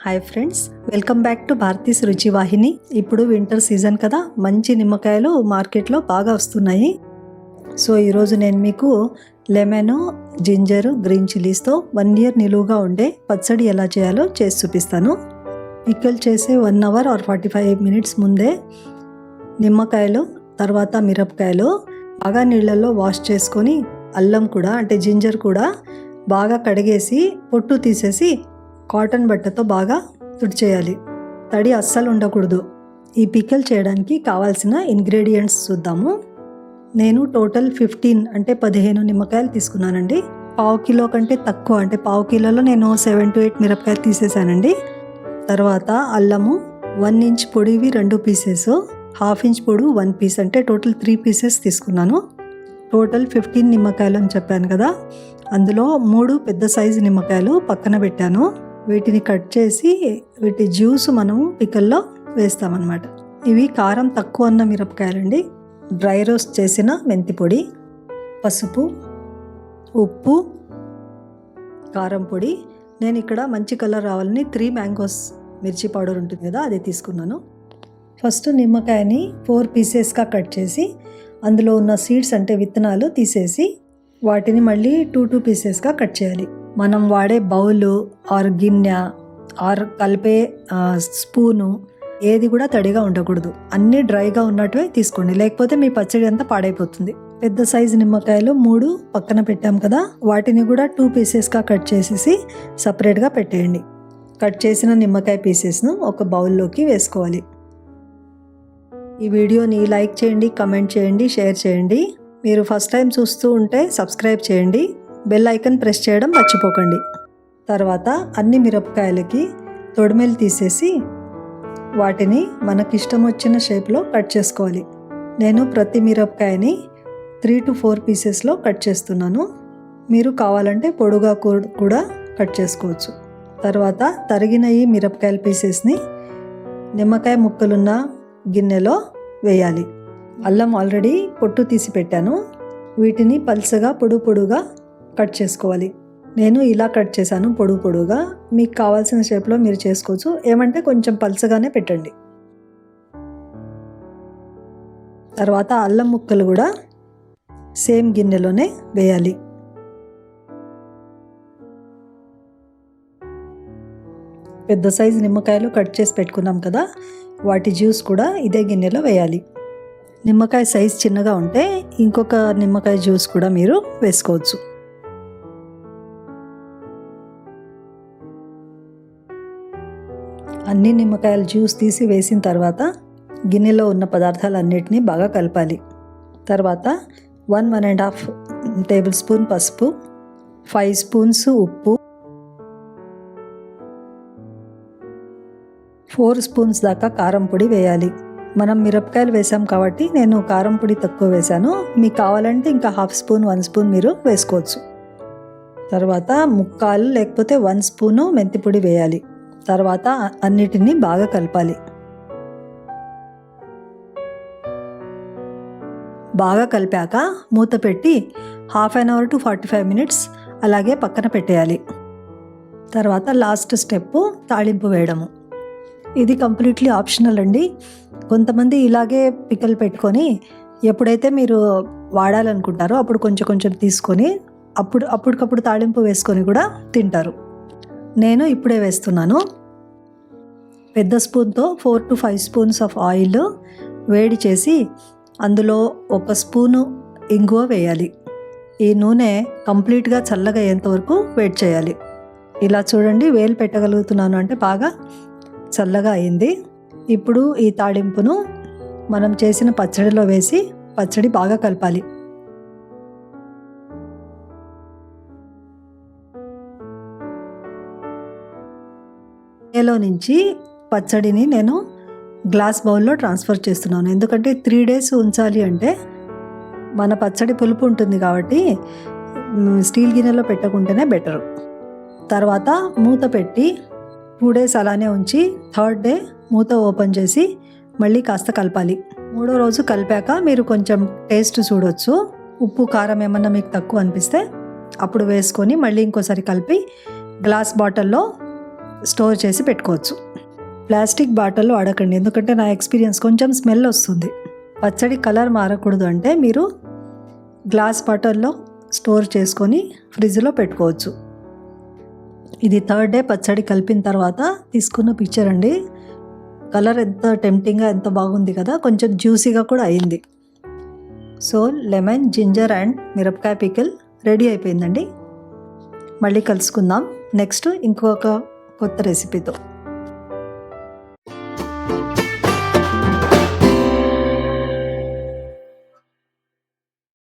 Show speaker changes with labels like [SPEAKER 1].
[SPEAKER 1] Hi friends, welcome back to Bharati's రుచి వాహిని. ఇప్పుడు winter season కదా, మంచి నిమ్మకాయలు మార్కెట్లో బాగా వస్తున్నాయి. సో ఈరోజు నేను మీకు లెమన్, జింజర్, గ్రీన్ చిల్లీస్తో 1 year నిలువుగా ఉండే పచ్చడి ఎలా చేయాలో చేసి చూపిస్తాను. పిక్కల్ చేసే 1 hour or 45 minutes ముందే నిమ్మకాయలు, తర్వాత మిరపకాయలు బాగా నీళ్ళల్లో వాష్ చేసుకొని, అల్లం కూడా అంటే జింజర్ కూడా బాగా కడిగేసి పొట్టు తీసేసి కాటన్ బట్టతో బాగా తుడిచేయాలి. తడి అస్సలు ఉండకూడదు. ఈ పిక్కల్ చేయడానికి కావాల్సిన ఇంగ్రీడియంట్స్ చూద్దాము. నేను టోటల్ 15 నిమ్మకాయలు తీసుకున్నానండి. 1/2 కిలో కంటే తక్కువ, అంటే 1/2 కిలోలో నేను 7 to 8 మిరపకాయలు తీసేసానండి. తర్వాత అల్లము 1 inch పొడివి 2 pieces, 1/2 inch పొడు 1 piece, అంటే టోటల్ 3 pieces తీసుకున్నాను. టోటల్ 15 నిమ్మకాయలు అని చెప్పాను కదా, అందులో 3 పెద్ద సైజు నిమ్మకాయలు పక్కన పెట్టాను. వీటిని కట్ చేసి వీటి జ్యూస్ మనం పిక్కల్లో వేస్తామన్నమాట. ఇవి కారం తక్కువ ఉన్న మిరపకాయలండి. డ్రై రోస్ట్ చేసిన మెంతి పొడి, పసుపు, ఉప్పు, కారం పొడి. నేను ఇక్కడ మంచి కలర్ రావాలని 3 mangoes మిర్చి పౌడర్ ఉంటుంది కదా, అది తీసుకున్నాను. ఫస్ట్ నిమ్మకాయని 4 pieces కట్ చేసి అందులో ఉన్న సీడ్స్ అంటే విత్తనాలు తీసేసి వాటిని మళ్ళీ 2 pieces కట్ చేయాలి. మనం వాడే బౌలు ఆర్ గిన్నె ఆర్ కలిపే స్పూను ఏది కూడా తడిగా ఉండకూడదు. అన్నీ డ్రైగా ఉన్నట్టువే తీసుకోండి, లేకపోతే మీ పచ్చడి అంతా పాడైపోతుంది. పెద్ద సైజు నిమ్మకాయలు 3 పక్కన పెట్టాం కదా, వాటిని కూడా 2 pieces కట్ చేసేసి సపరేట్గా పెట్టేయండి. కట్ చేసిన నిమ్మకాయ పీసెస్ను ఒక బౌల్లోకి వేసుకోవాలి. ఈ వీడియోని లైక్ చేయండి, కమెంట్ చేయండి, షేర్ చేయండి. మీరు ఫస్ట్ టైం చూస్తూ ఉంటే సబ్స్క్రైబ్ చేయండి. బెల్ ఐకన్ ప్రెస్ చేయడం మర్చిపోకండి. తర్వాత అన్ని మిరపకాయలకి తొడిమెలు తీసేసి వాటిని మనకిష్టం వచ్చిన షేప్లో కట్ చేసుకోవాలి. నేను ప్రతి మిరపకాయని 3 to 4 pieces కట్ చేస్తున్నాను. మీరు కావాలంటే పొడుగా కూడా కట్ చేసుకోవచ్చు. తర్వాత తరిగిన ఈ మిరపకాయల పీసెస్ని నిమ్మకాయ ముక్కలున్న గిన్నెలో వేయాలి. అల్లం ఆల్రెడీ పొట్టు తీసి పెట్టాను. వీటిని పల్చగా పొడుగా కట్ చేసుకోవాలి. నేను ఇలా కట్ చేశాను పొడుగా. మీకు కావాల్సిన షేప్లో మీరు చేసుకోవచ్చు, ఏమంటే కొంచెం పల్చగానే పెట్టండి. తర్వాత అల్లం ముక్కలు కూడా సేమ్ గిన్నెలోనే వేయాలి. పెద్ద సైజు నిమ్మకాయలు కట్ చేసి పెట్టుకున్నాం కదా, వాటి జ్యూస్ కూడా ఇదే గిన్నెలో వేయాలి. నిమ్మకాయ సైజ్ చిన్నగా ఉంటే ఇంకొక నిమ్మకాయ జ్యూస్ కూడా మీరు వేసుకోవచ్చు. అన్ని నిమ్మకాయల జ్యూస్ తీసి వేసిన తర్వాత గిన్నెలో ఉన్న పదార్థాలన్నిటినీ బాగా కలపాలి. తర్వాత 1.5 tablespoon పసుపు, 5 spoons ఉప్పు, 4 spoons దాకా కారం పొడి వేయాలి. మనం మిరపకాయలు వేసాం కాబట్టి నేను కారం పొడి తక్కువ వేశాను. మీకు కావాలంటే ఇంకా 1/2 spoon 1 spoon మీరు వేసుకోవచ్చు. తర్వాత 3/4 లేకపోతే 1 spoon మెంతి పొడి వేయాలి. తర్వాత అన్నిటినీ బాగా కలపాలి. బాగా కలిపాక మూత పెట్టి 1/2 hour to 45 minutes అలాగే పక్కన పెట్టేయాలి. తర్వాత లాస్ట్ స్టెప్ తాళింపు వేయడము. ఇది కంప్లీట్లీ ఆప్షనల్ అండి. కొంతమంది ఇలాగే పిక్కలు పెట్టుకొని ఎప్పుడైతే మీరు వాడాలనుకుంటారో అప్పుడు కొంచెం తీసుకొని అప్పటికప్పుడు తాళింపు వేసుకొని కూడా తింటారు. నేను ఇప్పుడే వేస్తున్నాను. పెద్ద స్పూన్తో 4 to 5 spoons ఆఫ్ ఆయిల్ వేడి చేసి అందులో 1 spoon ఇంగువ వేయాలి. ఈ నూనె కంప్లీట్గా చల్లగా అయ్యేంత వరకు వేడి చేయాలి. ఇలా చూడండి, వేలు పెట్టగలుగుతున్నాను అంటే బాగా చల్లగా అయింది. ఇప్పుడు ఈ తాళింపును మనం చేసిన పచ్చడిలో వేసి పచ్చడి బాగా కలపాలి. గిన్నెలో నుంచి పచ్చడిని నేను గ్లాస్ బౌల్లో ట్రాన్స్ఫర్ చేస్తున్నాను. ఎందుకంటే 3 days ఉంచాలి అంటే మన పచ్చడి పులుపు ఉంటుంది కాబట్టి స్టీల్ గిన్నెలో పెట్టకుంటేనే బెటరు. తర్వాత మూత పెట్టి 2 days అలానే ఉంచి 3rd day మూత ఓపెన్ చేసి మళ్ళీ కాస్త కలపాలి. 3వ రోజు కలిపాక మీరు కొంచెం టేస్ట్ చూడొచ్చు. ఉప్పు కారం ఏమన్నా మీకు తక్కువ అనిపిస్తే అప్పుడు వేసుకొని మళ్ళీ ఇంకోసారి కలిపి గ్లాస్ బాటిల్లో స్టోర్ చేసి పెట్టుకోవచ్చు. ప్లాస్టిక్ బాటిల్లో వాడకండి, ఎందుకంటే నా ఎక్స్పీరియన్స్ కొంచెం స్మెల్ వస్తుంది. పచ్చడి కలర్ మారకూడదు అంటే మీరు గ్లాస్ బాటిల్లో స్టోర్ చేసుకొని ఫ్రిడ్జ్లో పెట్టుకోవచ్చు. ఇది 3rd డే పచ్చడి కలిపిన తర్వాత తీసుకున్న పిక్చర్ అండి. కలర్ ఎంత టెంప్టింగ్గా ఎంత బాగుంది కదా, కొంచెం జ్యూసీగా కూడా అయింది. సో లెమన్, జింజర్ అండ్ మిరపకాయ పికిల్ రెడీ అయిపోయిందండి. మళ్ళీ కలుసుకుందాం నెక్స్ట్ ఇంకొక కొత్త రెసిపీతో.